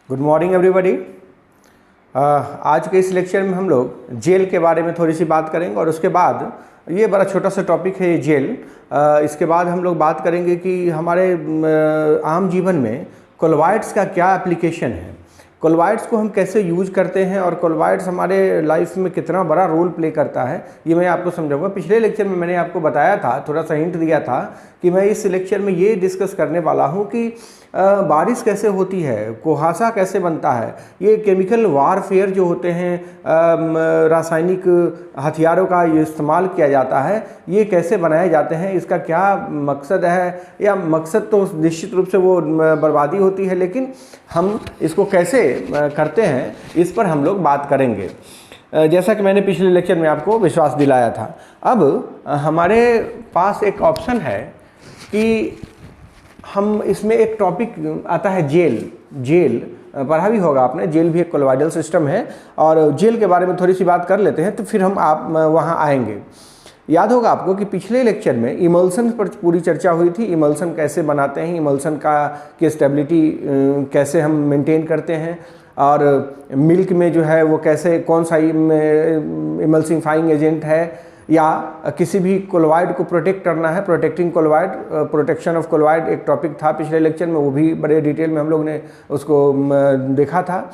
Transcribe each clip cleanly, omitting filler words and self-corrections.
Good morning everybody. आज के इस लेक्चर में हम लोग जेल के बारे में थोड़ी सी बात करेंगे और उसके बाद ये बड़ा छोटा सा टॉपिक है ये जेल। इसके बाद हम लोग बात करेंगे कि हमारे आम जीवन में कोलॉइड्स का क्या एप्लीकेशन है, कोलॉइड्स को हम कैसे यूज करते हैं और कोलॉइड्स हमारे लाइफ में कितना बड़ा रोल प्ले करता है, ये मैं आपको समझाऊंगा। पिछले लेक्चर में मैंने आपको बताया था, थोड़ा सा हिंट दिया था कि मैं इस लेक्चर में ये डिस्कस करने वाला हूँ कि बारिश कैसे होती है, कुहासा कैसे बनता है, ये केमिकल वारफेयर जो होते हैं, रासायनिक हथियारों का इस्तेमाल किया जाता है, ये कैसे बनाए जाते हैं, इसका क्या मकसद है, या मकसद तो निश्चित रूप से वो बर्बादी होती है, लेकिन हम इसको कैसे करते हैं इस पर हम लोग बात करेंगे, जैसा कि मैंने पिछले लेक्चर में आपको विश्वास दिलाया था। अब हमारे पास एक ऑप्शन है कि हम इसमें एक टॉपिक आता है जेल पढ़ा भी होगा आपने, जेल भी एक कोलॉइडल सिस्टम है और जेल के बारे में थोड़ी सी बात कर लेते हैं, तो फिर हम आप वहाँ आएंगे। याद होगा आपको कि पिछले लेक्चर में इमल्सन पर पूरी चर्चा हुई थी, इमल्सन कैसे बनाते हैं, इमल्सन की स्टेबिलिटी कैसे हम मेंटेन करते हैं, और मिल्क में जो है वो कैसे, कौन सा इमल्सिफाइंग एजेंट है, या किसी भी कोलॉइड को प्रोटेक्ट करना है, protecting colloid, protection of colloid एक टॉपिक था पिछले लेक्चर में, वो भी बड़े डिटेल में हम लोग ने उसको देखा था।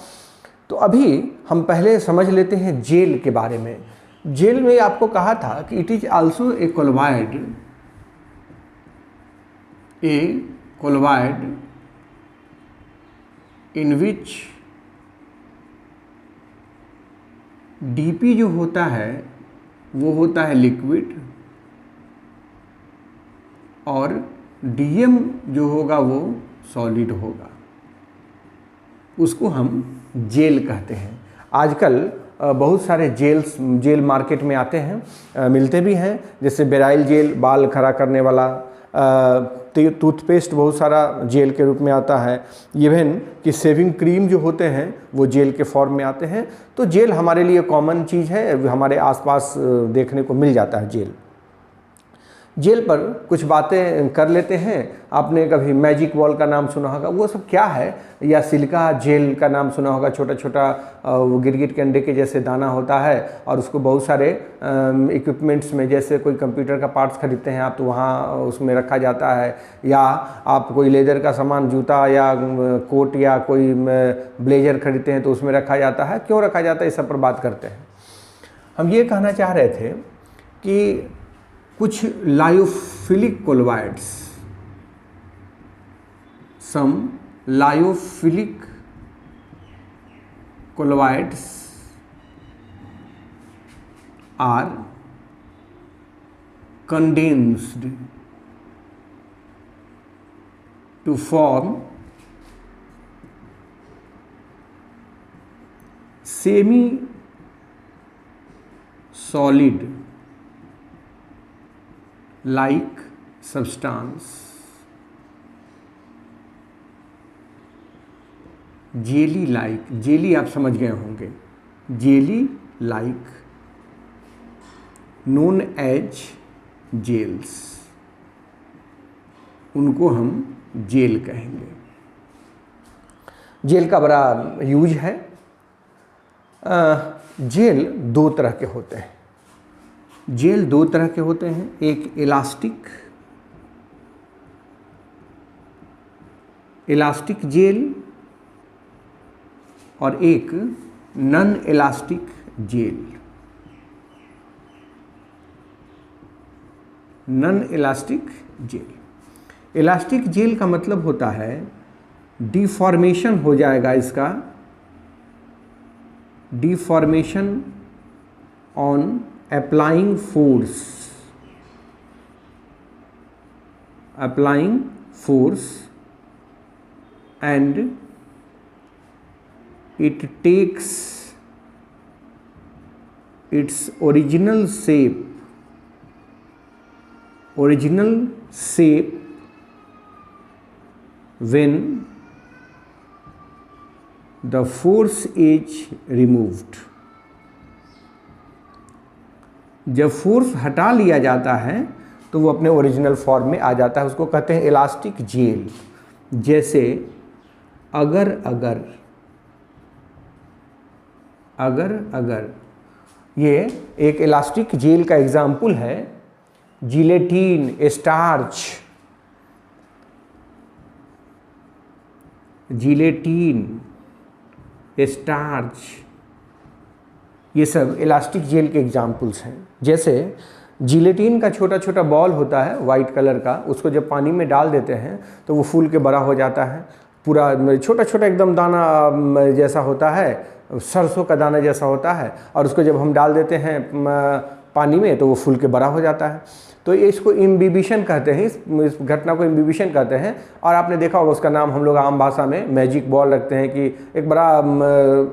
तो अभी हम पहले समझ लेते हैं जेल के बारे में। जेल में आपको कहा था कि it is also a colloid in which DP जो होता है वो होता है लिक्विड और डीएम जो होगा वो सॉलिड होगा, उसको हम जेल कहते हैं। आजकल बहुत सारे जेल मार्केट में आते हैं, मिलते भी हैं, जैसे बेराइल जेल बाल खड़ा करने वाला, टूथपेस्ट बहुत सारा जेल के रूप में आता है, इवन कि शेविंग क्रीम जो होते हैं वो जेल के फॉर्म में आते हैं। तो जेल हमारे लिए कॉमन चीज़ है, हमारे आसपास देखने को मिल जाता है जेल पर कुछ बातें कर लेते हैं। आपने कभी मैजिक बॉल का नाम सुना होगा, वो सब क्या है, या सिलिका जेल का नाम सुना होगा, छोटा छोटा वो गिरगिट के अंडे के जैसे दाना होता है और उसको बहुत सारे इक्विपमेंट्स में, जैसे कोई कंप्यूटर का पार्ट्स खरीदते हैं आप तो वहाँ उसमें रखा जाता है, या आप कोई लेदर का सामान, जूता या कोट या कोई ब्लेजर खरीदते हैं तो उसमें रखा जाता है। क्यों रखा जाता है, इस सब पर बात करते हैं। हम ये कहना चाह रहे थे कि कुछ lyophilic colloids, some lyophilic colloids are condensed to form semi solid like substance, jelly like, jelly आप समझ गए होंगे, jelly like known as gels, उनको हम जेल कहेंगे। जेल का बड़ा यूज है। जेल दो तरह के होते हैं, जेल दो तरह के होते हैं, एक इलास्टिक जेल और एक non elastic gel. Non elastic gel, elastic gel का मतलब होता है डिफॉर्मेशन हो जाएगा इसका, deformation on applying force and it takes its original shape when the force is removed। जब फोर्स हटा लिया जाता है तो वो अपने ओरिजिनल फॉर्म में आ जाता है, उसको कहते हैं इलास्टिक जेल। जैसे अगर ये एक इलास्टिक जेल का एग्जाम्पल है। जिलेटिन, स्टार्च, ये सब इलास्टिक जेल के एग्जाम्पल्स हैं। जैसे जिलेटिन का छोटा छोटा बॉल होता है वाइट कलर का, उसको जब पानी में डाल देते हैं तो वो फूल के बड़ा हो जाता है, पूरा छोटा छोटा एकदम दाना जैसा होता है, सरसों का दाना जैसा होता है, और उसको जब हम डाल देते हैं पानी में तो वो फूल के बड़ा हो जाता है। तो ये इसको इम्बिबिशन कहते हैं, इस घटना को इम्बिबिशन कहते हैं। और आपने देखा होगा उसका नाम हम लोग आम भाषा में मैजिक बॉल रखते हैं कि एक बड़ा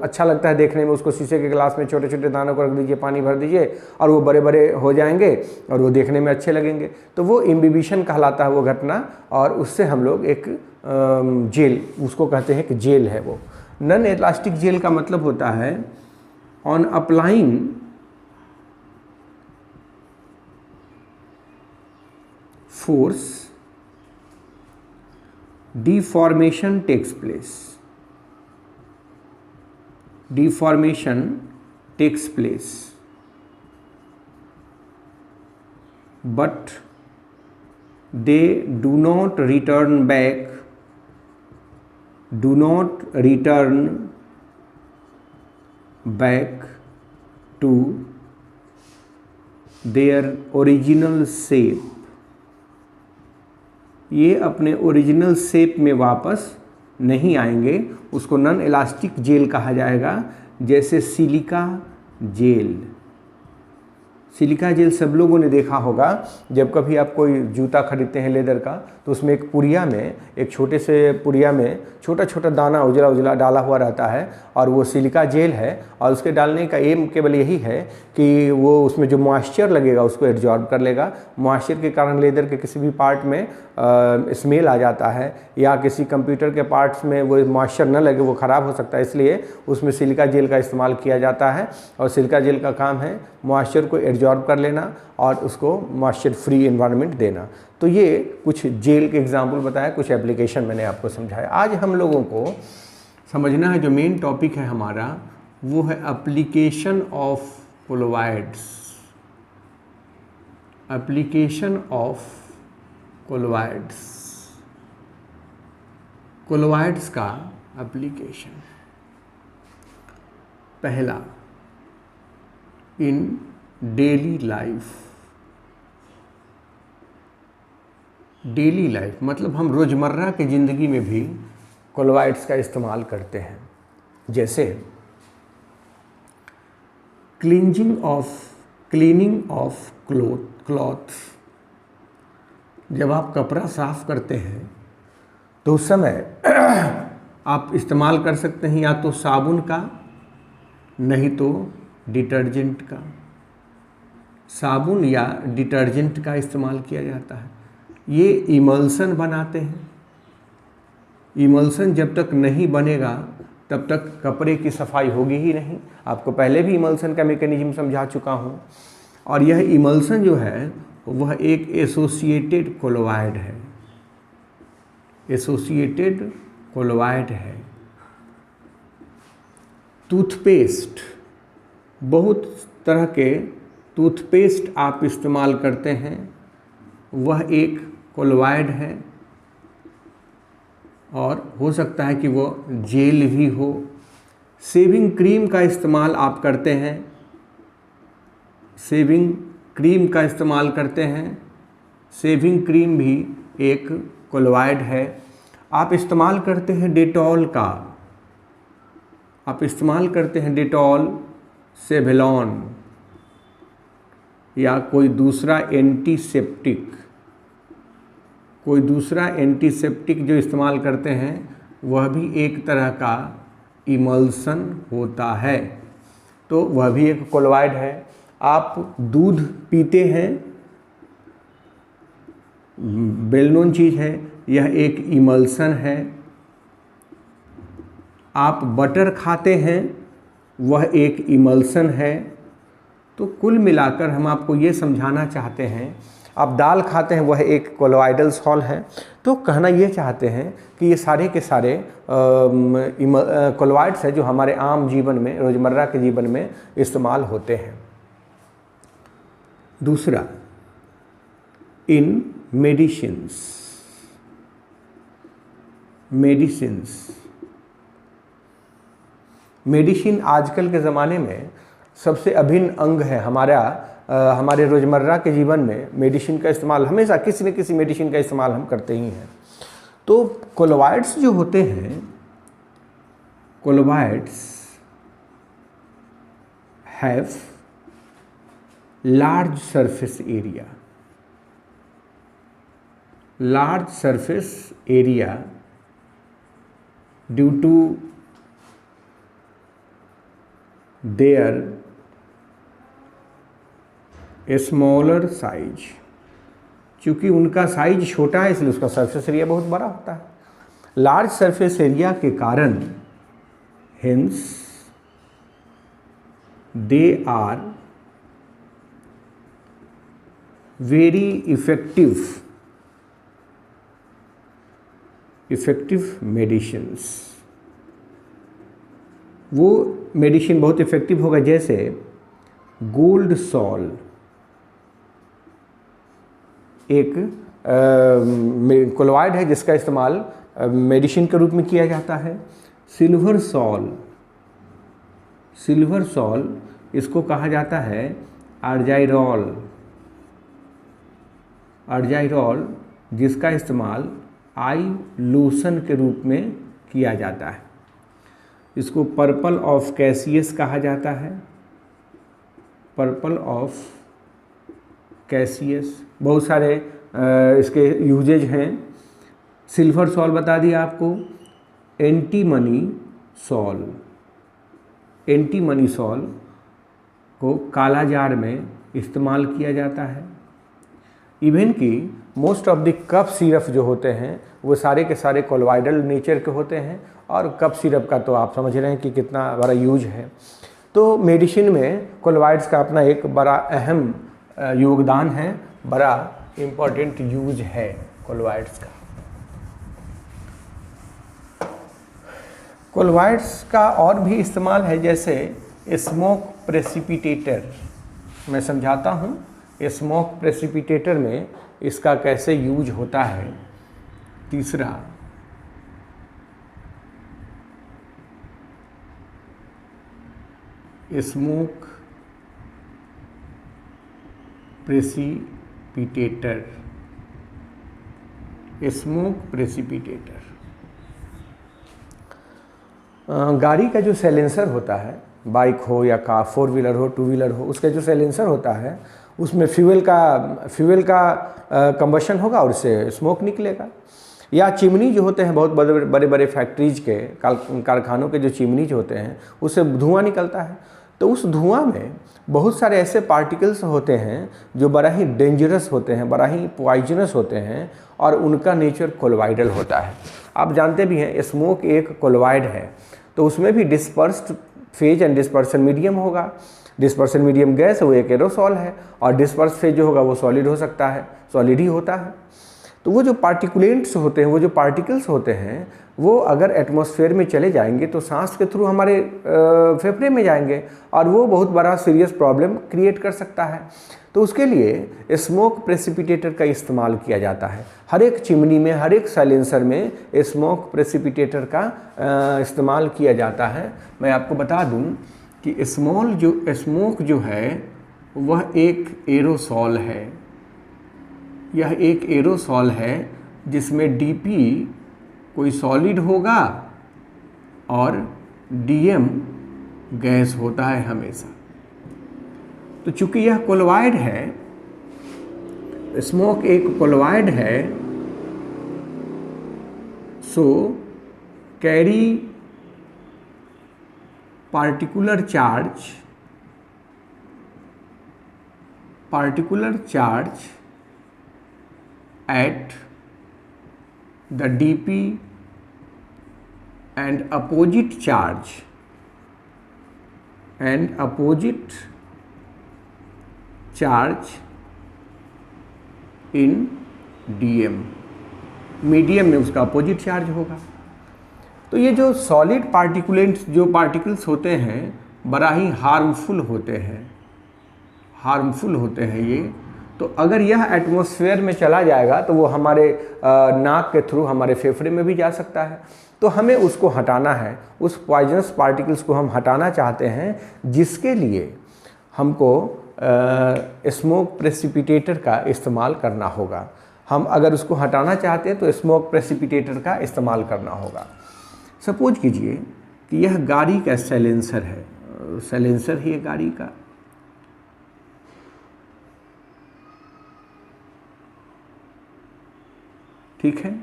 अच्छा लगता है देखने में, उसको शीशे के गिलास में छोटे छोटे दानों को रख दीजिए, पानी भर दीजिए और वो बड़े बड़े हो जाएंगे और वो देखने में अच्छे लगेंगे। तो वो इम्बिबिशन कहलाता है वो घटना, और उससे हम लोग एक जेल, उसको कहते हैं कि जेल है वो। नॉन इलास्टिक जेल का मतलब होता है on applying force, deformation takes place. But they do not return back to their original shape. ये अपने ओरिजिनल शेप में वापस नहीं आएंगे, उसको नॉन इलास्टिक जेल कहा जाएगा। जैसे सिलिका जेल सब लोगों ने देखा होगा, जब कभी आप कोई जूता खरीदते हैं लेदर का, तो उसमें एक पुड़िया में, एक छोटे से पुड़िया में छोटा छोटा दाना उजला उजला डाला हुआ रहता है, और वो सिलिका जेल है। और उसके डालने का एम केवल यही है कि वो उसमें जो मॉइस्चर लगेगा उसको एब्जॉर्ब कर लेगा। मॉइस्चर के कारण लेदर के किसी भी पार्ट में स्मेल आ जाता है, या किसी कंप्यूटर के पार्ट्स में वो मॉइस्चर न लगे, वो ख़राब हो सकता है, इसलिए उसमें सिलिका जेल का इस्तेमाल किया जाता है। और सिलिका जेल का काम है मॉइस्चर को एब्जॉर्ब कर लेना और उसको मॉइस्चर फ्री एनवायरनमेंट देना। तो ये कुछ जेल के एग्जाम्पल बताया, कुछ एप्लीकेशन मैंने आपको समझाया। आज हम लोगों को समझना है, जो मेन टॉपिक है हमारा वो है एप्लीकेशन ऑफ कोलोवाइड्स। कोलोवाइड्स का एप्लीकेशन। पहला, इन डेली लाइफ मतलब हम रोज़मर्रा की ज़िंदगी में भी कोलोवाइड्स का इस्तेमाल करते हैं। जैसे क्लीनिंग ऑफ क्लॉथ्स, जब आप कपड़ा साफ करते हैं तो उस समय आप इस्तेमाल कर सकते हैं या तो साबुन का, नहीं तो डिटर्जेंट का। साबुन या डिटर्जेंट का इस्तेमाल किया जाता है। ये इमल्सन बनाते हैं। इमल्सन जब तक नहीं बनेगा तब तक कपड़े की सफाई होगी ही नहीं। आपको पहले भी इमल्सन का मैकेनिज्म समझा चुका हूँ। और यह इमल्सन जो है वह एक एसोसिएटेड कोलोवाइड है। टूथपेस्ट, बहुत तरह के टूथपेस्ट आप इस्तेमाल करते हैं, वह एक कोलोवाइड है, और हो सकता है कि वो जेल भी हो। शेविंग क्रीम का इस्तेमाल आप करते हैं, शेविंग क्रीम भी एक कोलोवाइड है। आप इस्तेमाल करते हैं डेटॉल का, सेवलॉन या कोई दूसरा एंटीसेप्टिक जो इस्तेमाल करते हैं, वह भी एक तरह का इमल्सन होता है, तो वह भी एक कोलोवाइड है। आप दूध पीते हैं, वेल नोन चीज़ है, यह एक इमल्सन है। आप बटर खाते हैं, वह एक इमल्सन है। तो कुल मिलाकर हम आपको ये समझाना चाहते हैं, आप दाल खाते हैं वह एक कोलोइडल सॉल है, तो कहना ये चाहते हैं कि ये सारे के सारे कोलोइड्स हैं जो हमारे आम जीवन में, रोज़मर्रा के जीवन में इस्तेमाल होते हैं। दूसरा, इन मेडिसिन आजकल के ज़माने में सबसे अभिन्न अंग है हमारे रोज़मर्रा के जीवन में। मेडिसिन का इस्तेमाल हमेशा किसी न किसी मेडिसिन का इस्तेमाल हम करते ही हैं। तो कोलोइड्स जो होते हैं, colloids have large surface area due to their smaller size. चूँकि उनका साइज छोटा है इसलिए उसका सरफेस एरिया बहुत बड़ा होता है। लार्ज सरफेस एरिया के कारण hence they are very effective medicines. वो मेडिसिन बहुत इफेक्टिव होगा, जैसे गोल्ड सॉल एक कोलोइड है जिसका इस्तेमाल मेडिसिन के रूप में किया जाता है। सिल्वर सॉल इसको कहा जाता है अर्जाइरॉल, जिसका इस्तेमाल आई लोशन के रूप में किया जाता है। इसको पर्पल ऑफ कैसियस कहा जाता है, पर्पल ऑफ कैसियस। बहुत सारे इसके यूजेज हैं। सिल्वर सॉल बता दिया आपको। एंटीमनी सॉल को काला जार में इस्तेमाल किया जाता है। इवन कि most of the cough syrup जो होते हैं वो सारे के सारे कोलोइडल नेचर के होते हैं, और कफ सिरप का तो आप समझ रहे हैं कि कितना बड़ा यूज है। तो मेडिसिन में कोलोइड्स का अपना एक बड़ा अहम योगदान है, बड़ा इम्पोर्टेंट यूज है कोलोइड्स का। कोलोइड्स का और भी इस्तेमाल है, जैसे स्मोक प्रेसिपिटेटर। मैं समझाता हूँ स्मोक प्रेसिपिटेटर में इसका कैसे यूज होता है। तीसरा, स्मोक प्रेसिपिटेटर। गाड़ी का जो साइलेंसर होता है, बाइक हो या कार, 4 व्हीलर हो, 2 व्हीलर हो, उसका जो साइलेंसर होता है उसमें फ्यूल का कंबशन होगा और उससे स्मोक निकलेगा। या चिमनी जो होते हैं, बहुत बड़े बड़े फैक्ट्रीज के कारखानों के जो चिमनी जो होते हैं उससे धुआं निकलता है। तो उस धुआं में बहुत सारे ऐसे पार्टिकल्स होते हैं जो बड़ा ही डेंजरस होते हैं, बड़ा ही पॉइजनस होते हैं, और उनका नेचर कोलोइडल होता है। आप जानते भी हैं स्मोक एक कोलोइड है, तो उसमें भी dispersed phase and dispersion medium होगा। डिस्पर्सन मीडियम गैस है, वो एक एरोसॉल है, और डिस्पर्स फेज जो होगा वो सॉलिड हो सकता है, सॉलिड ही होता है। तो वो जो पार्टिकुलेंट्स होते हैं, वो जो पार्टिकल्स होते हैं, वो अगर एटमॉस्फेयर में चले जाएंगे तो सांस के थ्रू हमारे फेफड़े में जाएंगे, और वो बहुत बड़ा सीरियस प्रॉब्लम क्रिएट कर सकता है। तो उसके लिए स्मोक प्रेसिपिटेटर का इस्तेमाल किया जाता है। हर एक चिमनी में, हर एक साइलेंसर में स्मोक प्रेसिपिटेटर का इस्तेमाल किया जाता है। मैं आपको बता दूं कि स्मोक जो है वह एक एरोसॉल है। यह एक एरोसॉल है जिसमें डीपी कोई सॉलिड होगा और डीएम गैस होता है हमेशा। तो चूंकि यह कोलोइड है, स्मोक एक कोलोइड है, so carry particular charge at the dp and opposite charge in DM, medium में उसका अपोजिट चार्ज होगा। तो ये जो सॉलिड पार्टिकुलेंट्स, जो पार्टिकल्स होते हैं, बड़ा ही हार्मफुल होते हैं ये। तो अगर यह एटमॉस्फेयर में चला जाएगा तो वो हमारे नाक के थ्रू हमारे फेफड़े में भी जा सकता है। तो हमें उसको हटाना है, उस पॉइजनस पार्टिकल्स को हम हटाना चाहते हैं, जिसके लिए हमको स्मोक प्रेसिपिटेटर का इस्तेमाल करना होगा। हम अगर उसको हटाना चाहते हैं तो स्मोक प्रेसिपिटेटर का इस्तेमाल करना होगा। सपोज कीजिए कि यह गाड़ी का साइलेंसर है, साइलेंसर ही है गाड़ी का। ठीक है,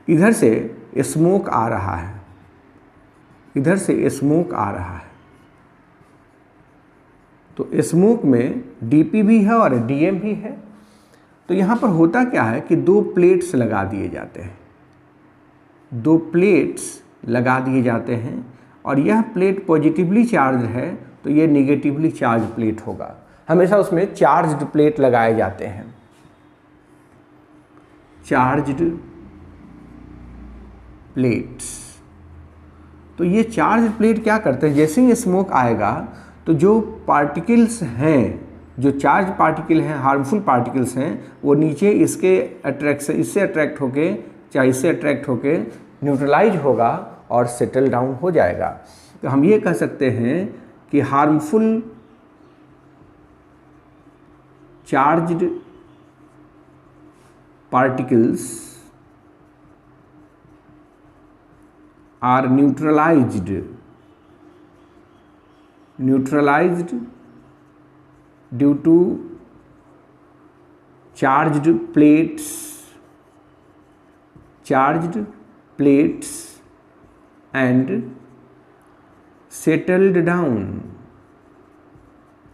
इधर से स्मोक आ रहा है, इधर से स्मोक आ रहा है। तो स्मोक में DP भी है और DM भी है। तो यहाँ पर होता क्या है कि दो प्लेट्स लगा दिए जाते हैं, दो प्लेट्स लगा दिए जाते हैं, और यह प्लेट पॉजिटिवली चार्ज है तो ये निगेटिवली चार्ज प्लेट होगा। हमेशा उसमें चार्ज्ड प्लेट लगाए जाते हैं, चार्ज्ड प्लेट्स। तो ये चार्ज प्लेट क्या करते हैं, जैसे ही स्मोक आएगा तो जो पार्टिकल्स हैं, जो चार्ज पार्टिकल हैं, हार्मफुल पार्टिकल्स हैं, वो नीचे इसके अट्रैक्शन, इससे अट्रैक्ट होके, चाहे इससे अट्रैक्ट होके न्यूट्रलाइज होगा और सेटल डाउन हो जाएगा। तो हम ये कह सकते हैं कि harmful charged particles are neutralized due to charged plates and settled down.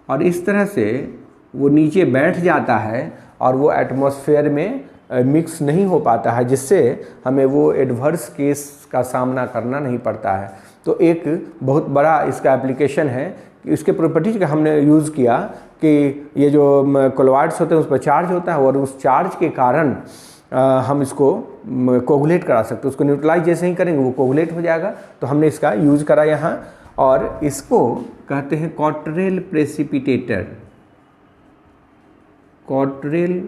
और इस तरह से वो नीचे बैठ जाता है और वो एटमॉस्फेयर में मिक्स नहीं हो पाता है, जिससे हमें वो एडवर्स केस का सामना करना नहीं पड़ता है। तो एक बहुत बड़ा इसका एप्लीकेशन है कि इसके प्रॉपर्टीज का हमने यूज़ किया कि ये जो कोलोइड्स होते हैं उस पर चार्ज होता है, और उस चार्ज के कारण हम इसको कोगुलेट करा सकते हैं। उसको न्यूट्रलाइज जैसे ही करेंगे वो कोगुलेट हो जाएगा। तो हमने इसका यूज़ करा यहाँ, और इसको कहते हैं क्वार्टरेल प्रेसिपिटेटर। क्वार्टरेल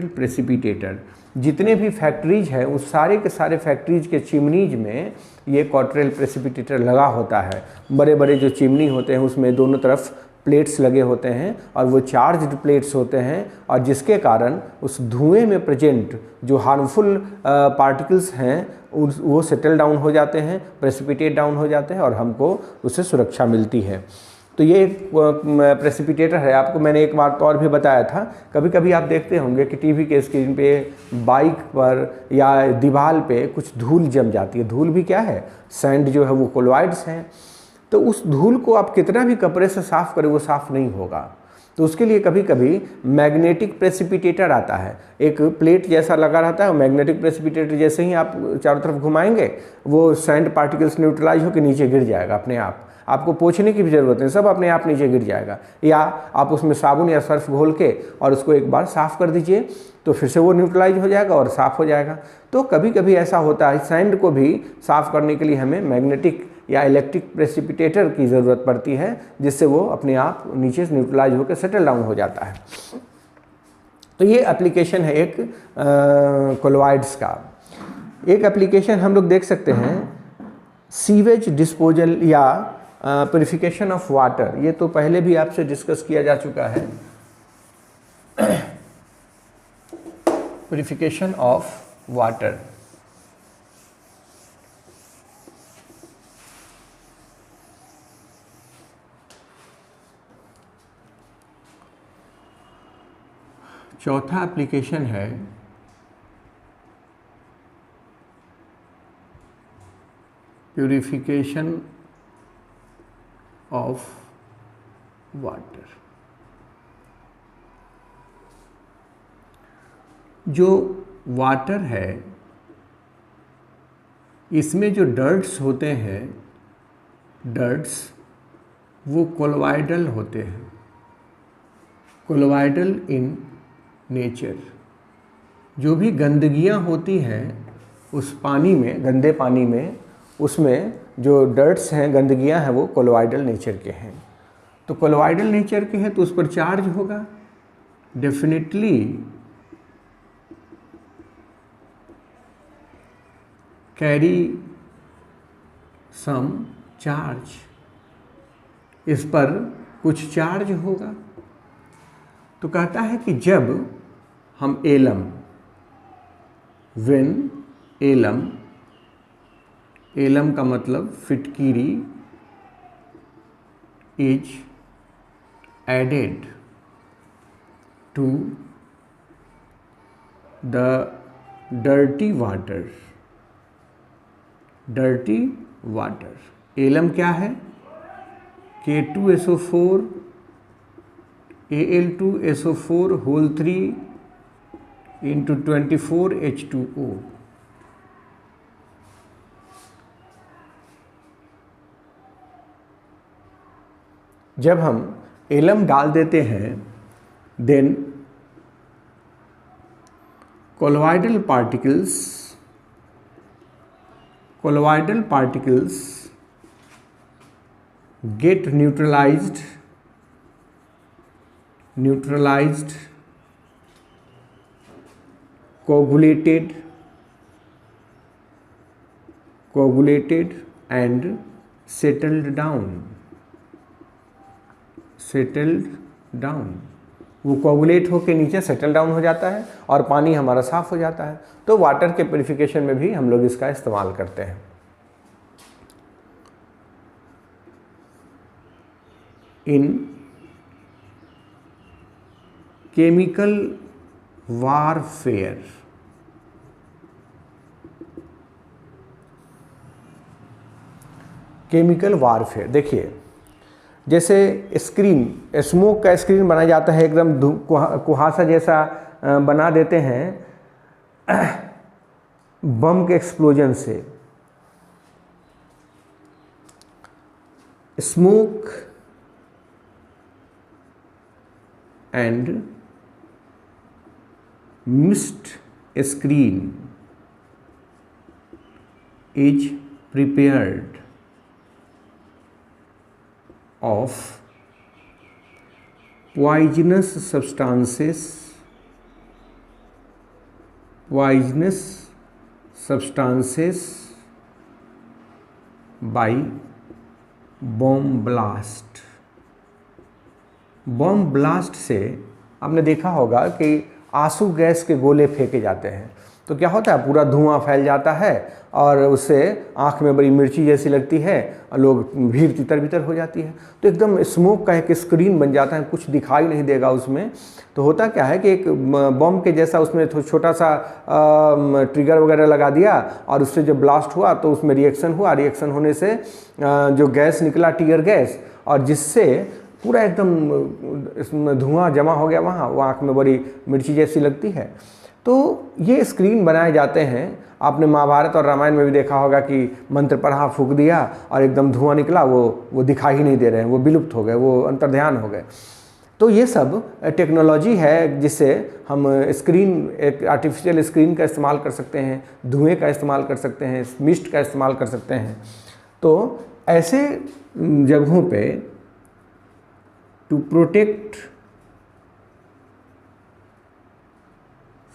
प्रेसिपिटेटर जितने भी फैक्ट्रीज हैं उस सारे के सारे फैक्ट्रीज के चिमनीज में ये क्वार्टरेल प्रेसिपिटेटर लगा होता है। बड़े बड़े जो चिमनी होते हैं उसमें दोनों तरफ प्लेट्स लगे होते हैं, और वो चार्ज्ड प्लेट्स होते हैं, और जिसके कारण उस धुएं में प्रेजेंट जो हार्मफुल पार्टिकल्स हैं वो सेटल डाउन हो जाते हैं, प्रेसिपिटेट डाउन हो जाते हैं, और हमको उससे सुरक्षा मिलती है। तो ये एक प्रेसिपिटेटर है। आपको मैंने एक बार और भी बताया था, कभी कभी आप देखते होंगे कि टीवी के स्क्रीन पे, बाइक पर या दीवार पे कुछ धूल जम जाती है। धूल भी क्या है, सैंड जो है वो कोलोइड्स हैं। तो उस धूल को आप कितना भी कपड़े से साफ़ करें वो साफ़ नहीं होगा। तो उसके लिए कभी कभी मैग्नेटिक प्रेसिपिटेटर आता है, एक प्लेट जैसा लगा रहता है। मैग्नेटिक प्रेसिपिटेटर जैसे ही आप चारों तरफ घुमाएंगे वो सैंड पार्टिकल्स न्यूट्रलाइज होकर नीचे गिर जाएगा अपने आप। आपको पोंछने की भी ज़रूरत नहीं, सब अपने आप नीचे गिर जाएगा। या आप उसमें साबुन या सर्फ घोल के और उसको एक बार साफ़ कर दीजिए तो फिर से वो न्यूट्रलाइज हो जाएगा और साफ़ हो जाएगा। तो कभी कभी ऐसा होता है, सैंड को भी साफ़ करने के लिए हमें मैग्नेटिक या इलेक्ट्रिक प्रेसिपिटेटर की ज़रूरत पड़ती है, जिससे वो अपने आप नीचे से न्यूट्रलाइज होकर सेटल डाउन हो जाता है। तो ये एप्लीकेशन है एक कोलोइड्स का। एक एप्लीकेशन हम लोग देख सकते हैं सीवेज डिस्पोजल या प्यूरिफिकेशन ऑफ वाटर। ये तो पहले भी आपसे डिस्कस किया जा चुका है। प्यूरिफिकेशन ऑफ वाटर, चौथा एप्लीकेशन है प्यूरिफिकेशन ऑफ वाटर। जो वाटर है इसमें जो डर्ट्स होते हैं, डर्ट्स वो कोलोइडल होते हैं, कोलोइडल इन नेचर। जो भी गंदगियाँ होती हैं उस पानी में, गंदे पानी में, उसमें जो डर्ट्स हैं, गंदगियाँ हैं, वो कोलोइडल नेचर के हैं। तो कोलोइडल नेचर के हैं तो उस पर चार्ज होगा डेफिनेटली। कैरी सम चार्ज, इस पर कुछ चार्ज होगा। तो कहता है कि जब हम एलम, व्हेन एलम, एलम का मतलब फिटकीरी, is added to the dirty water, dirty water, alum क्या है? K2SO4 Al2SO4 whole 3 into 24 H2O। जब हम एलम डाल देते हैं then colloidal particles get neutralized, coagulated and settled down। वो कोगुलेट होके नीचे सेटल डाउन हो जाता है और पानी हमारा साफ हो जाता है। तो वाटर के प्यूरिफिकेशन में भी हम लोग इसका इस्तेमाल करते हैं। इन केमिकल वारफेयर, देखिए जैसे स्क्रीन, स्मोक का स्क्रीन बनाया जाता है, एकदम कुहासा जैसा बना देते हैं बम के एक्सप्लोजन से। Smoke and mist screen is prepared of poisonous substances by bomb blast। Bomb blast से आपने देखा होगा कि आंसू गैस के गोले फेंके जाते हैं तो क्या होता है, पूरा धुआं फैल जाता है और उससे आँख में बड़ी मिर्ची जैसी लगती है और लोग भीड़ तितर बितर हो जाती है। तो एकदम स्मोक का एक स्क्रीन बन जाता है, कुछ दिखाई नहीं देगा उसमें। तो होता क्या है कि एक बम के जैसा उसमें छोटा सा ट्रिगर वगैरह लगा दिया और उससे जब ब्लास्ट हुआ तो उसमें रिएक्शन हुआ, रिएक्शन होने से जो गैस निकला, टीयर गैस, और जिससे पूरा एकदम इसमें धुआं जमा हो गया वहाँ, वो आँख में बड़ी मिर्ची जैसी लगती है। तो ये स्क्रीन बनाए जाते हैं। आपने महाभारत और रामायण में भी देखा होगा कि मंत्र पढ़ा, फूंक दिया और एकदम धुआं निकला, वो दिखाई ही नहीं दे रहे हैं, वो विलुप्त हो गए, वो अंतर्ध्यान हो गए। तो ये सब टेक्नोलॉजी है जिससे हम स्क्रीन, एक आर्टिफिशियल स्क्रीन का इस्तेमाल कर सकते हैं, धुएँ का इस्तेमाल कर सकते हैं, मिस्ट का इस्तेमाल कर सकते हैं। तो ऐसे जगहों पे to protect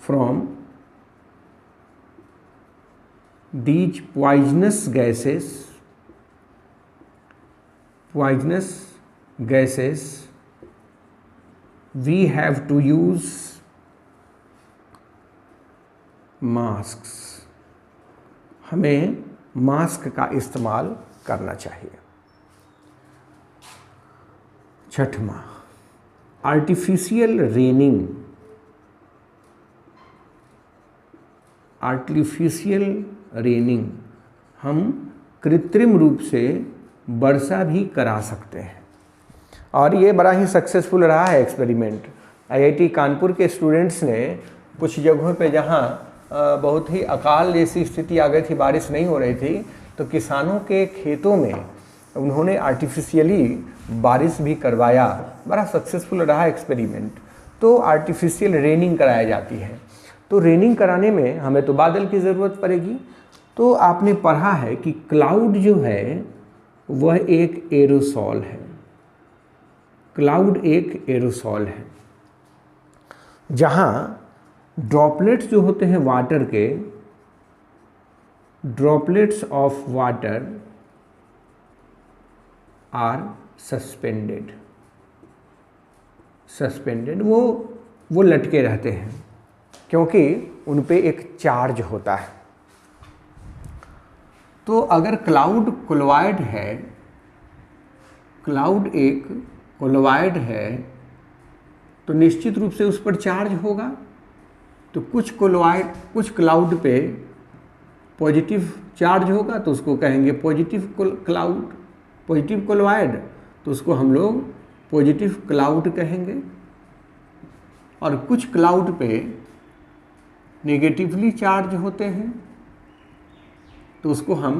from these poisonous gases, we have to use masks। हमें मास्क का इस्तेमाल करना चाहिए। छठवां, आर्टिफिशियल रेनिंग, हम कृत्रिम रूप से वर्षा भी करा सकते हैं और ये बड़ा ही सक्सेसफुल रहा है एक्सपेरिमेंट। IIT कानपुर के स्टूडेंट्स ने कुछ जगहों पे जहाँ बहुत ही अकाल जैसी स्थिति आ गई थी, बारिश नहीं हो रही थी, तो किसानों के खेतों में उन्होंने आर्टिफिशियली बारिश भी करवाया, बड़ा सक्सेसफुल रहा एक्सपेरिमेंट। तो आर्टिफिशियल रेनिंग कराई जाती है। तो रेनिंग कराने में हमें तो बादल की ज़रूरत पड़ेगी। तो आपने पढ़ा है कि क्लाउड जो है वह एक एरोसॉल है। क्लाउड एक एरोसॉल है जहाँ ड्रॉपलेट्स जो होते हैं वाटर के, droplets of water are suspended, वो लटके रहते हैं क्योंकि उन पे एक चार्ज होता है। तो अगर क्लाउड कोलॉइड है, क्लाउड एक कोलॉइड है, तो निश्चित रूप से उस पर चार्ज होगा। तो कुछ क्लाउड पे पॉजिटिव चार्ज होगा तो उसको कहेंगे पॉजिटिव क्लाउड, पॉजिटिव कोलॉइड, तो उसको हम लोग पॉजिटिव क्लाउड कहेंगे। और कुछ क्लाउड पे नेगेटिवली चार्ज होते हैं तो उसको हम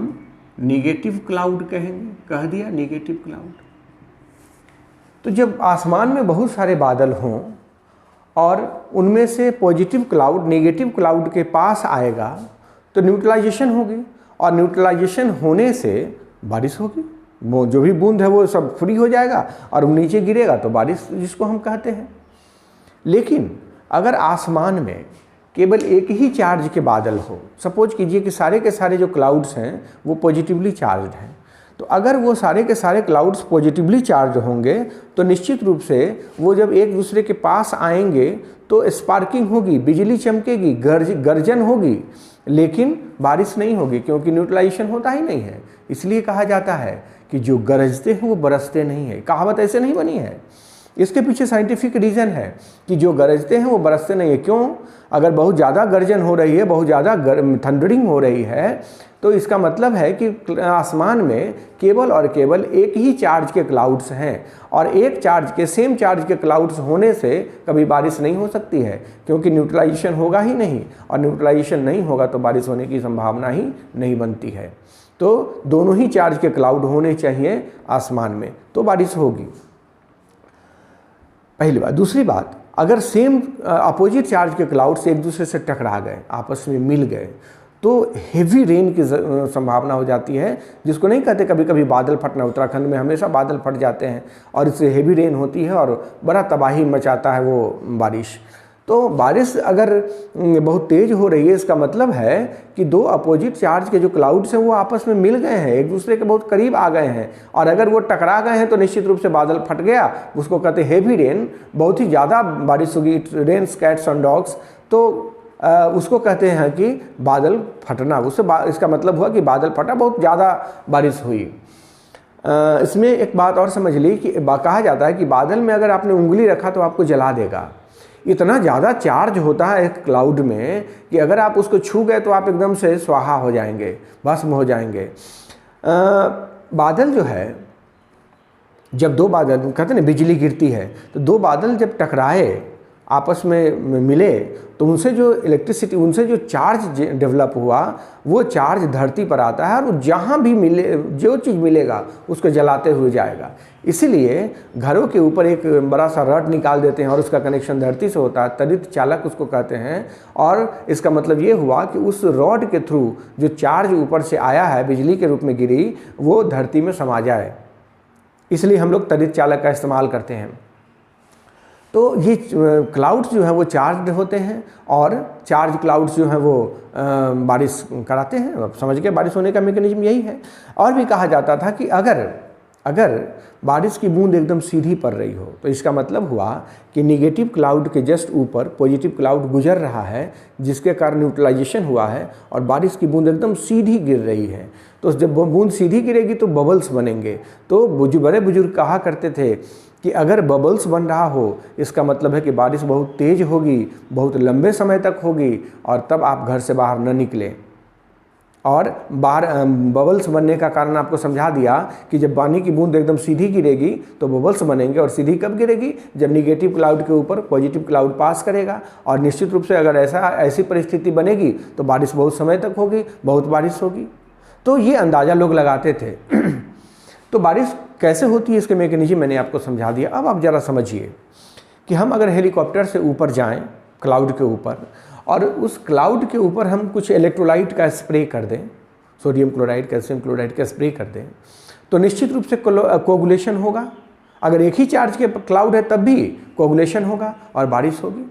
नेगेटिव क्लाउड कहेंगे। कह दिया नेगेटिव क्लाउड। तो जब आसमान में बहुत सारे बादल हों और उनमें से पॉजिटिव क्लाउड नेगेटिव क्लाउड के पास आएगा तो न्यूट्रलाइजेशन होगी, और न्यूट्रलाइजेशन होने से बारिश होगी। वो जो भी बूंद है वो सब फ्री हो जाएगा और वो नीचे गिरेगा तो बारिश जिसको हम कहते हैं। लेकिन अगर आसमान में केवल एक ही चार्ज के बादल हो, सपोज कीजिए कि सारे के सारे जो क्लाउड्स हैं वो पॉजिटिवली चार्ज हैं, तो अगर वो सारे के सारे क्लाउड्स पॉजिटिवली चार्ज होंगे तो निश्चित रूप से वो जब एक दूसरे के पास आएंगे तो स्पार्किंग होगी, बिजली चमकेगी, गर्जन होगी, लेकिन बारिश नहीं होगी क्योंकि न्यूट्रलाइजेशन होता ही नहीं है। इसलिए कहा जाता है कि जो गरजते हैं वो बरसते नहीं है। कहावत ऐसे नहीं बनी है, इसके पीछे साइंटिफिक रीज़न है कि जो गरजते हैं वो बरसते नहीं है। क्यों? अगर बहुत ज़्यादा गर्जन हो रही है, बहुत ज़्यादा थंडरिंग हो रही है, तो इसका मतलब है कि आसमान में केवल और केवल एक ही चार्ज के क्लाउड्स हैं, और एक चार्ज के सेम चार्ज के क्लाउड्स होने से कभी बारिश नहीं हो सकती है क्योंकि न्यूट्रलाइजेशन होगा ही नहीं, और न्यूट्रलाइजेशन नहीं होगा तो बारिश होने की संभावना ही नहीं बनती है। तो दोनों ही चार्ज के क्लाउड होने चाहिए आसमान में तो बारिश होगी, पहली बात। दूसरी बात, अगर सेम अपोजिट चार्ज के क्लाउड्स एक दूसरे से टकरा गए, आपस में मिल गए, तो हेवी रेन की संभावना हो जाती है, जिसको नहीं कहते कभी कभी बादल फटना। उत्तराखंड में हमेशा बादल फट जाते हैं और इससे हेवी रेन होती है और बड़ा तबाही मचाता है वो बारिश। तो बारिश अगर बहुत तेज़ हो रही है, इसका मतलब है कि दो अपोजिट चार्ज के जो क्लाउड्स हैं वो आपस में मिल गए हैं, एक दूसरे के बहुत करीब आ गए हैं, और अगर वो टकरा गए हैं तो निश्चित रूप से बादल फट गया, उसको कहते हैं हेवी रेन। बहुत ही ज़्यादा बारिश होगी, रेन्स कैट्स एंड डॉग्स, तो उसको कहते हैं कि बादल फटना। उससे इसका मतलब हुआ कि बादल फटा, बहुत ज़्यादा बारिश हुई। इसमें एक बात और समझ ली कि कहा जाता है कि बादल में अगर आपने उंगली रखा तो आपको जला देगा। इतना ज़्यादा चार्ज होता है एक क्लाउड में कि अगर आप उसको छू गए तो आप एकदम से स्वाहा हो जाएंगे, भस्म हो जाएंगे। बादल जो है, जब दो बादल, कहते हैं ना बिजली गिरती है, तो दो बादल जब टकराए, आपस में मिले, तो उनसे जो इलेक्ट्रिसिटी, उनसे जो चार्ज डेवलप हुआ, वो चार्ज धरती पर आता है और जहाँ भी मिले, जो चीज़ मिलेगा उसको जलाते हुए जाएगा। इसीलिए घरों के ऊपर एक बड़ा सा रॉड निकाल देते हैं और उसका कनेक्शन धरती से होता है, तड़ित चालक उसको कहते हैं। और इसका मतलब ये हुआ कि उस रॉड के थ्रू जो चार्ज ऊपर से आया है, बिजली के रूप में गिरी, वो धरती में समा जाए। इसलिए हम लोग तड़ित चालक का इस्तेमाल करते हैं। तो ये क्लाउड्स जो हैं वो चार्ज होते हैं, और चार्ज क्लाउड्स जो हैं वो बारिश कराते हैं। अब समझ गए, बारिश होने का मैकेनिज्म यही है। और भी कहा जाता था कि अगर बारिश की बूंद एकदम सीधी पड़ रही हो तो इसका मतलब हुआ कि निगेटिव क्लाउड के जस्ट ऊपर पॉजिटिव क्लाउड गुजर रहा है, जिसके कारण न्यूट्रलाइजेशन हुआ है और बारिश की बूंद एकदम सीधी गिर रही है। तो जब बूंद सीधी गिरेगी तो बबल्स बनेंगे। तो बड़े बुजुर्ग कहा करते थे कि अगर बबल्स बन रहा हो, इसका मतलब है कि बारिश बहुत तेज़ होगी, बहुत लंबे समय तक होगी, और तब आप घर से बाहर न निकलें। और बबल्स बनने का कारण आपको समझा दिया कि जब पानी की बूंद एकदम सीधी गिरेगी तो बबल्स बनेंगे, और सीधी कब गिरेगी? जब निगेटिव क्लाउड के ऊपर पॉजिटिव क्लाउड पास करेगा। और निश्चित रूप से अगर ऐसी परिस्थिति बनेगी तो बारिश बहुत समय तक होगी, बहुत बारिश होगी। तो ये अंदाज़ा लोग लगाते थे। तो बारिश कैसे होती है इसके मैकेनिज्म मैंने आपको समझा दिया। अब आप ज़रा समझिए कि हम अगर हेलीकॉप्टर से ऊपर जाएं क्लाउड के ऊपर और उस क्लाउड के ऊपर हम कुछ इलेक्ट्रोलाइट का स्प्रे कर दें, सोडियम क्लोराइड कैल्शियम क्लोराइड का स्प्रे कर दें, तो निश्चित रूप से कोगुलेशन होगा। अगर एक ही चार्ज के क्लाउड है तब भी कोगुलेशन होगा और बारिश होगी।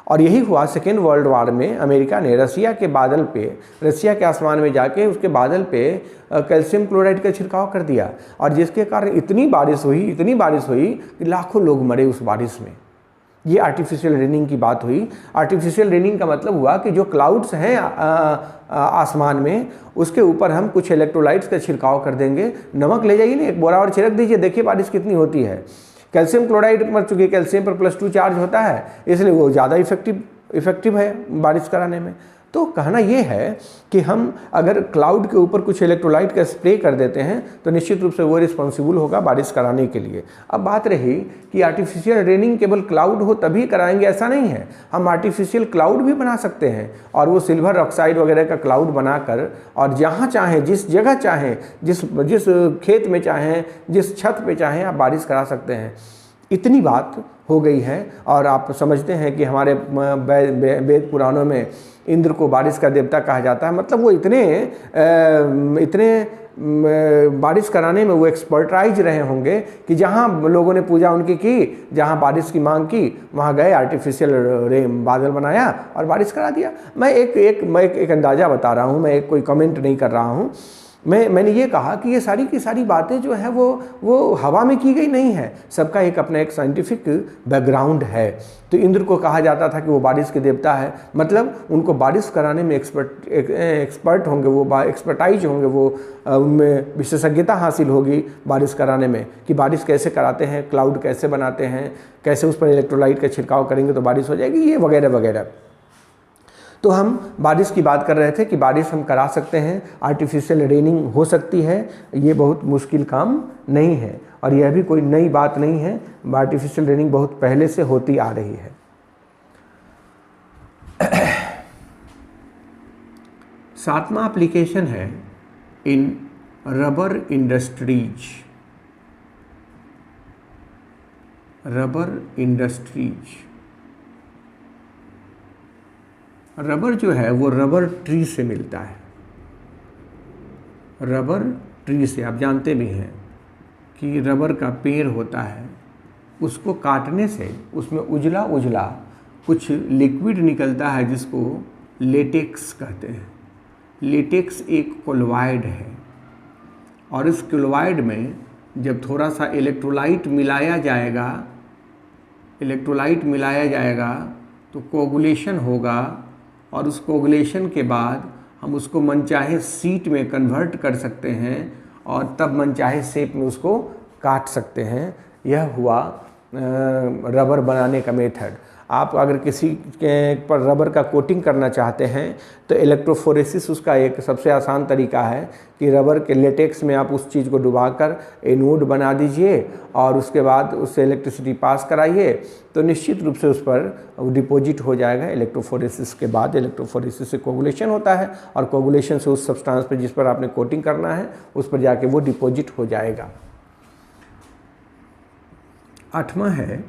और यही हुआ सेकेंड वर्ल्ड वॉर में। अमेरिका ने रसिया के बादल पे, रसिया के आसमान में जाके उसके बादल पे कैल्शियम क्लोराइड का छिड़काव कर दिया और जिसके कारण इतनी बारिश हुई कि लाखों लोग मरे उस बारिश में। ये आर्टिफिशियल रेनिंग की बात हुई। आर्टिफिशियल रेनिंग का मतलब हुआ कि जो क्लाउड्स हैं आसमान में, उसके ऊपर हम कुछ इलेक्ट्रोलाइट्स का छिड़काव कर देंगे। नमक ले जाइए ना, एक बोरा और छिड़क दीजिए, देखिए बारिश कितनी होती है। कैल्शियम क्लोराइड पर चूँकि कैल्शियम पर +2 चार्ज होता है, इसलिए वो ज़्यादा इफेक्टिव है बारिश कराने में। तो कहना ये है कि हम अगर क्लाउड के ऊपर कुछ इलेक्ट्रोलाइट का स्प्रे कर देते हैं तो निश्चित रूप से वो रिस्पॉन्सिबल होगा बारिश कराने के लिए। अब बात रही कि आर्टिफिशियल रेनिंग केवल क्लाउड हो तभी कराएंगे, ऐसा नहीं है। हम आर्टिफिशियल क्लाउड भी बना सकते हैं और वो सिल्वर ऑक्साइड वगैरह का क्लाउड बनाकर और जहाँ चाहें, जिस जगह चाहें, जिस खेत में चाहें, जिस छत पे चाहें, आप बारिश करा सकते हैं। इतनी बात हो गई है। और आप समझते हैं कि हमारे वेद पुराणों में इंद्र को बारिश का देवता कहा जाता है। मतलब वो इतने बारिश कराने में वो एक्सपर्टाइज रहे होंगे कि जहाँ लोगों ने पूजा उनकी की, जहाँ बारिश की मांग की, वहाँ गए, आर्टिफिशियल बादल बनाया और बारिश करा दिया। मैं एक अंदाज़ा बता रहा हूँ, मैं कोई कमेंट नहीं कर रहा हूँ। मैंने ये कहा कि ये सारी की सारी बातें जो है वो हवा में की गई नहीं है, सबका अपना एक साइंटिफिक बैकग्राउंड है। तो इंद्र को कहा जाता था कि वो बारिश के देवता है, मतलब उनको बारिश कराने में एक्सपर्ट होंगे, वो एक्सपर्टाइज होंगे, वो उनमें विशेषज्ञता हासिल होगी बारिश कराने में कि बारिश कैसे कराते हैं, क्लाउड कैसे बनाते हैं, कैसे उस पर इलेक्ट्रोलाइट का छिड़काव करेंगे तो बारिश हो जाएगी, ये वगैरह वगैरह। तो हम बारिश की बात कर रहे थे कि बारिश हम करा सकते हैं, आर्टिफिशियल रेनिंग हो सकती है। ये बहुत मुश्किल काम नहीं है और यह भी कोई नई बात नहीं है। आर्टिफिशियल रेनिंग बहुत पहले से होती आ रही है। सातवां एप्लीकेशन है इन rubber industries. Rubber industries, rubber जो है वो रबर ट्री से मिलता है। रबर ट्री से, आप जानते भी हैं कि रबर का पेड़ होता है, उसको काटने से उसमें उजला उजला कुछ लिक्विड निकलता है जिसको लेटेक्स कहते हैं। लेटेक्स एक कोलोइड है और इस कोलोइड में जब थोड़ा सा इलेक्ट्रोलाइट मिलाया जाएगा तो कोगुलेशन होगा और उस कोगुलेशन के बाद हम उसको मनचाहे शीट में कन्वर्ट कर सकते हैं और तब मनचाहे शेप में उसको काट सकते हैं। यह हुआ रबर बनाने का मेथड। आप अगर किसी के पर रबर का कोटिंग करना चाहते हैं तो इलेक्ट्रोफोरेसिस उसका एक सबसे आसान तरीका है कि रबर के लेटेक्स में आप उस चीज़ को डुबाकर एनोड बना दीजिए और उसके बाद उससे इलेक्ट्रिसिटी पास कराइए तो निश्चित रूप से उस पर डिपॉजिट हो जाएगा। इलेक्ट्रोफोरेसिस के बाद, इलेक्ट्रोफोरेसिस से कोगुलेशन होता है और कोगुलेशन से उस सब्सटेंस पर जिस पर आपने कोटिंग करना है उस पर जाके वो डिपॉजिट हो जाएगा। 8वां है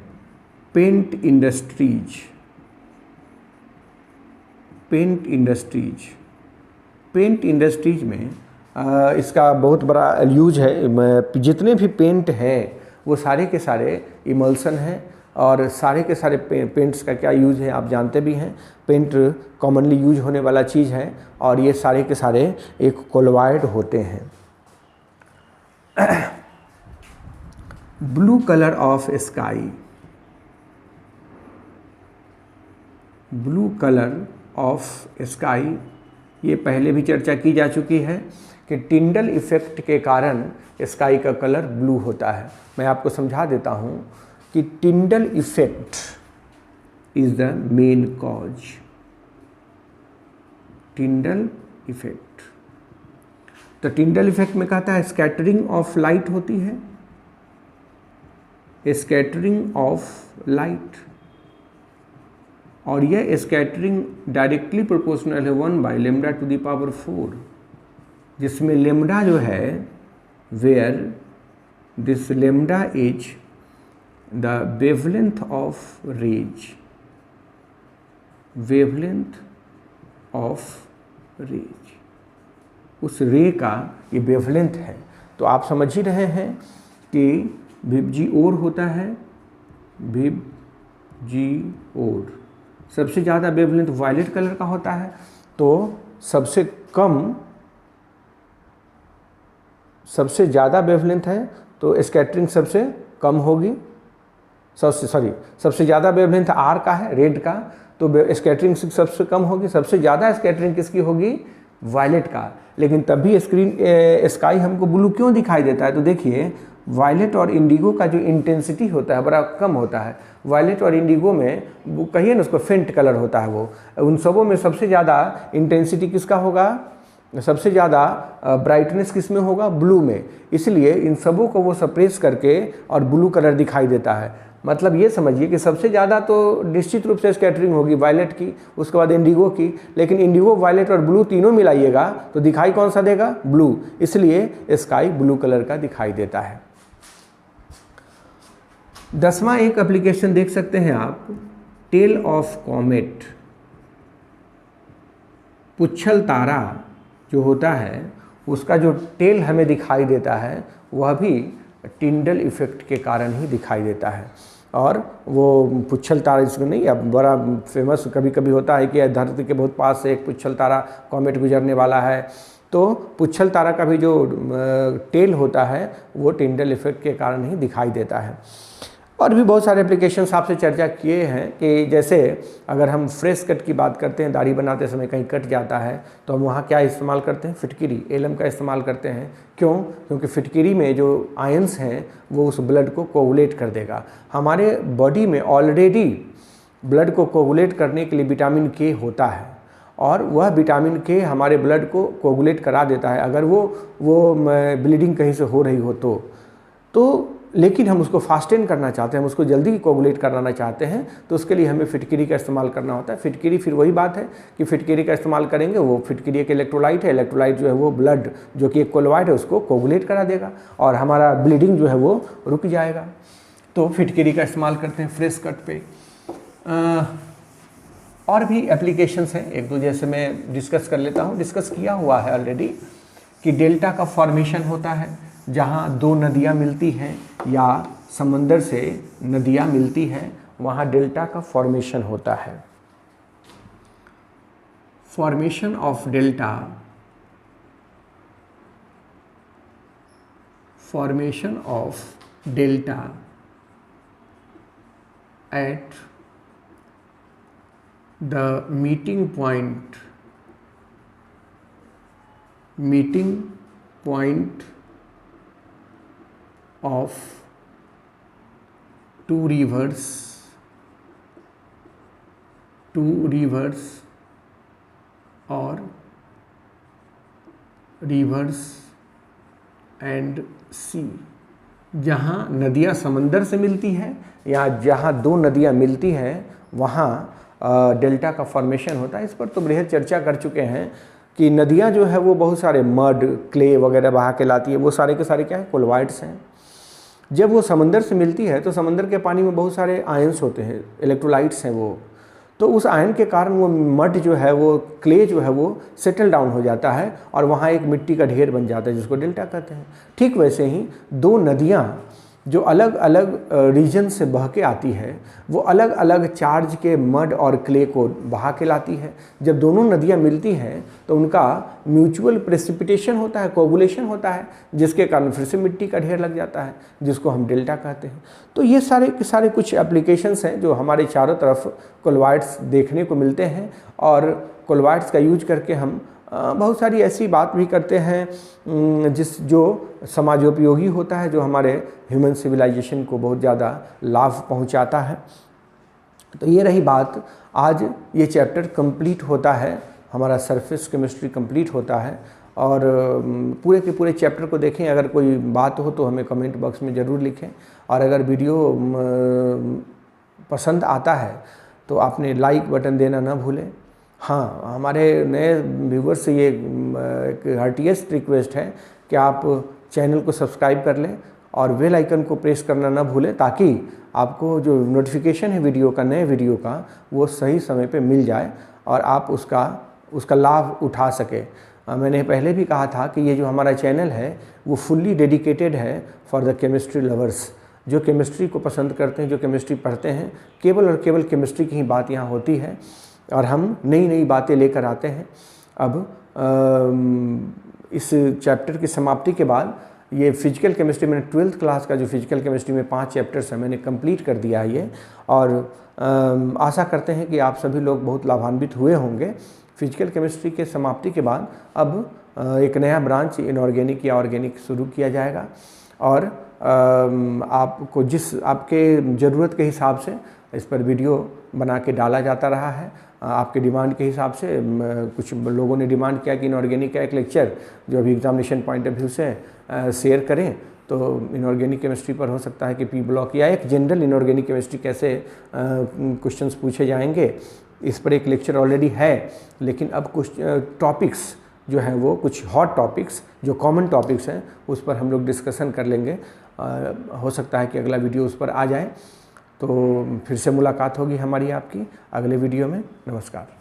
पेंट इंडस्ट्रीज। पेंट इंडस्ट्रीज में इसका बहुत बड़ा यूज है। जितने भी पेंट हैं वो सारे के सारे इमल्सन हैं और सारे के सारे पेंट्स का क्या यूज है आप जानते भी हैं। पेंट कॉमनली यूज होने वाला चीज़ है और ये सारे के सारे एक कोलोइड होते हैं। Blue colour of sky. Blue colour of sky, ये पहले भी चर्चा की जा चुकी है कि टिंडल इफेक्ट के कारण स्काई का कलर ब्लू होता है। मैं आपको समझा देता हूँ कि Tyndall effect is the main cause. Tyndall effect, तो टिंडल इफेक्ट में कहता है स्कैटरिंग ऑफ लाइट होती है, स्कैटरिंग ऑफ लाइट, और यह स्कैटरिंग डायरेक्टली प्रोपोर्शनल है 1/λ⁴, जिसमें लेमडा जो है where this lambda is the wavelength of rays, wavelength of rays, उस रे का ये वेवलेंथ है। तो आप समझ ही रहे हैं कि विब जी ओर होता है, विब जी ओर सबसे ज़्यादा वेवलेंथ वायलेट कलर का होता है, तो सबसे ज़्यादा वेवलेंथ है तो स्कैटरिंग सबसे कम होगी, सबसे ज़्यादा वेवलेंथ आर का है, रेड का, तो स्कैटरिंग सबसे कम होगी। सबसे ज़्यादा स्कैटरिंग किसकी होगी? वायलेट का। लेकिन तब भी स्काई हमको ब्लू क्यों दिखाई देता है? तो देखिए वायलेट और इंडिगो का जो इंटेंसिटी होता है बड़ा कम होता है। वायलेट और इंडिगो में वो कहिए ना उसको फेंट कलर होता है, वो उन सबों में सबसे ज़्यादा इंटेंसिटी किसका होगा? सबसे ज़्यादा ब्राइटनेस किस में होगा? ब्लू में। इसलिए इन सबों को वो सप्रेस करके और ब्लू कलर दिखाई देता है। मतलब ये समझिए कि सबसे ज़्यादा तो निश्चित रूप से स्कैटरिंग होगी वायलेट की, उसके बाद इंडिगो की, लेकिन इंडिगो, वायलेट और ब्लू तीनों मिलाइएगा तो दिखाई कौन सा देगा? ब्लू। इसलिए स्काई ब्लू कलर का दिखाई देता है। 10वां एक एप्लीकेशन देख सकते हैं आप, टेल ऑफ कॉमेट। पुच्छल तारा जो होता है उसका जो टेल हमें दिखाई देता है वह भी टिंडल इफेक्ट के कारण ही दिखाई देता है। और वो पुच्छल तारा इसमें नहीं, अब बड़ा फेमस कभी कभी होता है कि धरती के बहुत पास से एक पुच्छल तारा कॉमेट गुजरने वाला है, तो पुच्छल तारा का भी जो टेल होता है वो टिंडल इफेक्ट के कारण ही दिखाई देता है। और भी बहुत सारे एप्लीकेशंस आपसे चर्चा किए हैं कि जैसे अगर हम फ्रेश कट की बात करते हैं, दाढ़ी बनाते समय कहीं कट जाता है तो हम वहाँ क्या इस्तेमाल करते हैं? फिटकिरी, एलम का इस्तेमाल करते हैं। क्यों? क्योंकि फिटकिरी में जो आयंस हैं वो उस ब्लड को कोगुलेट कर देगा। हमारे बॉडी में ऑलरेडी ब्लड को कोगुलेट करने के लिए विटामिन के होता है और वह विटामिन के हमारे ब्लड को कोगुलेट करा देता है अगर वो ब्लीडिंग कहीं से हो रही हो तो लेकिन हम उसको फास्टेन करना चाहते हैं, हम उसको जल्दी कोगुलेट कराना चाहते हैं, तो उसके लिए हमें फिटकिरी का इस्तेमाल करना होता है। फिटकिरी फिर वही बात है कि फिटकिरी का इस्तेमाल करेंगे, वो फिटकिरी एक इलेक्ट्रोलाइट है, इलेक्ट्रोलाइट जो है वो ब्लड जो कि एक कोलोइड है उसको कोगुलेट करा देगा और हमारा ब्लीडिंग जो है वो रुक जाएगा। तो फिटकिरी का इस्तेमाल करते हैं फ्रेश कट पे। और भी एप्लीकेशंस हैं, एक दो जैसे मैं डिस्कस कर लेता हूँ, डिस्कस किया हुआ है ऑलरेडी कि डेल्टा का फॉर्मेशन होता है जहाँ दो नदियाँ मिलती हैं या समंदर से नदियाँ मिलती हैं, वहाँ डेल्टा का फॉर्मेशन होता है। Formation of delta, formation of delta at the meeting point of two rivers or rivers and sea, जहाँ नदियाँ समंदर से मिलती हैं या जहाँ दो नदियाँ मिलती हैं वहाँ डेल्टा का फॉर्मेशन होता है। इस पर तो बृहद चर्चा कर चुके हैं कि नदियाँ जो है वो बहुत सारे मड, क्ले वगैरह बहा के लाती है, वो सारे के सारे क्या है? कोलोइड्स हैं। जब वो समंदर से मिलती है तो समंदर के पानी में बहुत सारे आयंस होते हैं, इलेक्ट्रोलाइट्स हैं वो, तो उस आयन के कारण वो मड जो है, वो क्ले जो है वो सेटल डाउन हो जाता है और वहाँ एक मिट्टी का ढेर बन जाता है जिसको डेल्टा कहते हैं। ठीक वैसे ही दो नदियाँ जो अलग अलग रीजन से बह के आती है वो अलग अलग चार्ज के मड और क्ले को बहा के लाती है। जब दोनों नदियाँ मिलती हैं तो उनका म्यूचुअल प्रेसिपिटेशन होता है, कोगुलेशन होता है, जिसके कारण फिर से मिट्टी का ढेर लग जाता है जिसको हम डेल्टा कहते हैं। तो ये सारे के सारे कुछ एप्लीकेशंस हैं जो हमारे चारों तरफ कोलोइड्स देखने को मिलते हैं और कोलोइड्स का यूज करके हम बहुत सारी ऐसी बात भी करते हैं जो समाजोपयोगी होता है, जो हमारे ह्यूमन सिविलाइजेशन को बहुत ज़्यादा लाभ पहुंचाता है। तो ये रही बात। आज ये चैप्टर कंप्लीट होता है, हमारा सरफेस केमिस्ट्री कंप्लीट होता है और पूरे के पूरे चैप्टर को देखें। अगर कोई बात हो तो हमें कमेंट बॉक्स में ज़रूर लिखें और अगर वीडियो पसंद आता है तो आपने लाइक बटन देना ना भूलें। हाँ, हमारे नए व्यूवर्स से ये एक हार्टिएस्ट रिक्वेस्ट है कि आप चैनल को सब्सक्राइब कर लें और बेल आइकन को प्रेस करना ना भूलें, ताकि आपको जो नोटिफिकेशन है वीडियो का, नए वीडियो का, वो सही समय पे मिल जाए और आप उसका लाभ उठा सकें। मैंने पहले भी कहा था कि ये जो हमारा चैनल है वो फुल्ली डेडिकेटेड है फॉर द केमिस्ट्री लवर्स, जो केमिस्ट्री को पसंद करते हैं, जो केमिस्ट्री पढ़ते हैं। केवल और केवल केमिस्ट्री की ही बात यहाँ होती है और हम नई नई बातें लेकर आते हैं। अब इस चैप्टर की समाप्ति के बाद ये फिजिकल केमिस्ट्री, मैंने 12th क्लास का जो फिजिकल केमिस्ट्री में 5 चैप्टर्स हैं मैंने कंप्लीट कर दिया है ये, और आशा करते हैं कि आप सभी लोग बहुत लाभान्वित हुए होंगे। फिजिकल केमिस्ट्री के समाप्ति के बाद अब एक नया ब्रांच इनऑर्गेनिक या ऑर्गेनिक शुरू किया जाएगा और आपको आपके ज़रूरत के हिसाब से इस पर वीडियो बना के डाला जाता रहा है। आपके डिमांड के हिसाब से कुछ लोगों ने डिमांड किया कि इनऑर्गेनिक का एक लेक्चर जो अभी एग्जामिनेशन पॉइंट ऑफ व्यू से शेयर करें, तो इनऑर्गेनिक केमिस्ट्री पर हो सकता है कि पी ब्लॉक या एक जनरल इनऑर्गेनिक केमिस्ट्री कैसे क्वेश्चंस पूछे जाएंगे, इस पर एक लेक्चर ऑलरेडी है। लेकिन अब कुछ टॉपिक्स जो हैं वो कुछ हॉट टॉपिक्स जो कॉमन टॉपिक्स हैं उस पर हम लोग डिस्कशन कर लेंगे। हो सकता है कि अगला वीडियो उस पर आ जाए। तो फिर से मुलाकात होगी हमारी आपकी अगले वीडियो में। नमस्कार।